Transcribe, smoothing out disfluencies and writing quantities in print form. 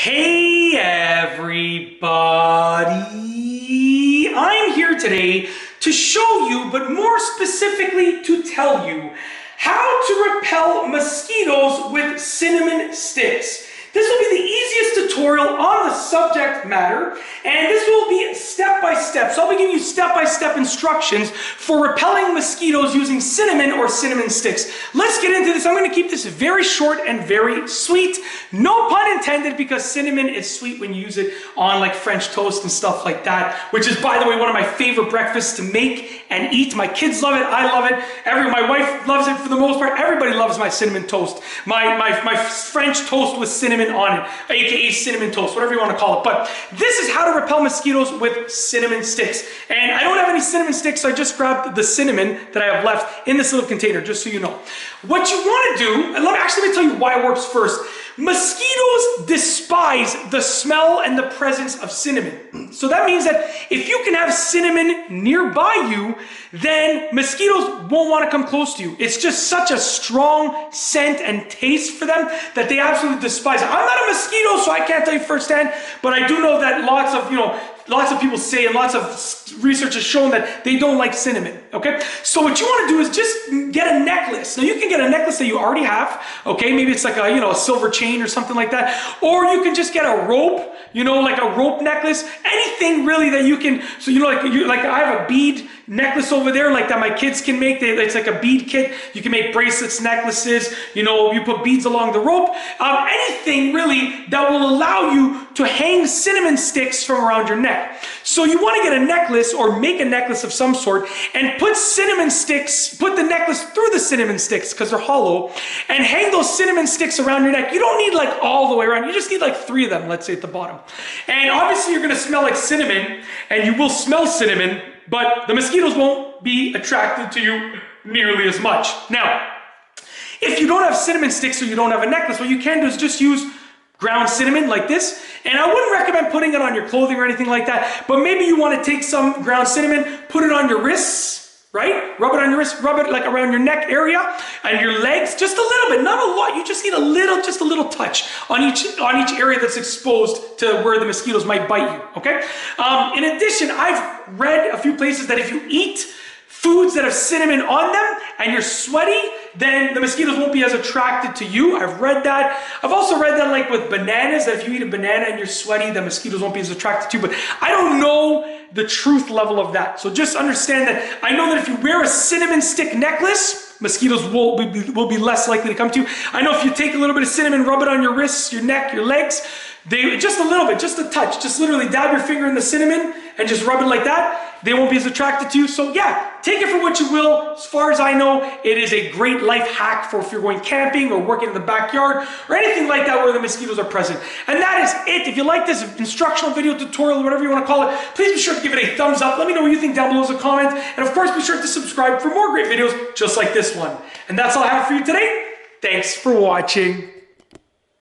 Hey everybody! I'm here today to show you, but more specifically to tell you, how to repel mosquitoes with cinnamon sticks. This will be the easiest tutorial on the subject matter, and this will be step by step. So I'll be giving you step-by-step instructions for repelling mosquitoes using cinnamon or cinnamon sticks. Let's get into this. I'm going to keep this very short and very sweet. No pun intended, because cinnamon is sweet when you use it on like French toast and stuff like that, which is, by the way, one of my favorite breakfasts to make and eat. My kids love it. I love it. My wife loves it for the most part. Everybody loves my cinnamon toast. My French toast with cinnamon on it, aka cinnamon toast, whatever you want to call it. But this is how to repel mosquitoes with cinnamon sticks. And I don't have any cinnamon sticks, so I just grabbed the cinnamon that I have left in this little container, just so you know. What you want to do, and let me tell you why it works first. Mosquitoes despise the smell and the presence of cinnamon. So that means that if you can have cinnamon nearby you, then mosquitoes won't want to come close to you. It's just such a strong scent and taste for them that they absolutely despise it. I'm not a mosquito, so I can't tell you firsthand, but I do know that lots of people say, and lots of research has shown that they don't like cinnamon, okay? So what you want to do is just get a necklace. Now you can get a necklace that you already have, okay? Maybe it's like a silver chain or something like that. Or you can just get a rope, like a rope necklace. Anything really that you can, so like I have a bead necklace over there, like that my kids can make. It's like a bead kit. You can make bracelets, necklaces, you put beads along the rope. Anything really that will allow you to hang cinnamon sticks from around your neck. So you want to get a necklace or make a necklace of some sort and put cinnamon sticks, put the necklace through the cinnamon sticks because they're hollow, and hang those cinnamon sticks around your neck. You don't need like all the way around. You just need like 3 of them, let's say, at the bottom. And obviously you're going to smell like cinnamon, and you will smell cinnamon, but the mosquitoes won't be attracted to you nearly as much. Now, if you don't have cinnamon sticks or you don't have a necklace, what you can do is just use ground cinnamon like this. And I wouldn't recommend putting it on your clothing or anything like that, but maybe you want to take some ground cinnamon, put it on your wrists, right? Rub it on your wrists, rub it like around your neck area and your legs, just a little bit, not a lot. You just need just a little touch on each area that's exposed to where the mosquitoes might bite you, okay? In addition, I've read a few places that if you eat foods that have cinnamon on them and you're sweaty, then the mosquitoes won't be as attracted to you. I've read that. I've also read that like with bananas, that if you eat a banana and you're sweaty, the mosquitoes won't be as attracted to you. But I don't know the truth level of that. So just understand that I know that if you wear a cinnamon stick necklace, mosquitoes will be less likely to come to you. I know if you take a little bit of cinnamon, rub it on your wrists, your neck, your legs, just a little bit, just a touch, just literally dab your finger in the cinnamon and just rub it like that, they won't be as attracted to you. So yeah, take it for what you will. As far as I know, it is a great life hack for if you're going camping or working in the backyard or anything like that where the mosquitoes are present. And that is it. If you like this instructional video tutorial, whatever you want to call it, please be sure to give it a thumbs up. Let me know what you think down below as a comment. And of course, be sure to subscribe for more great videos just like this one. And that's all I have for you today. Thanks for watching.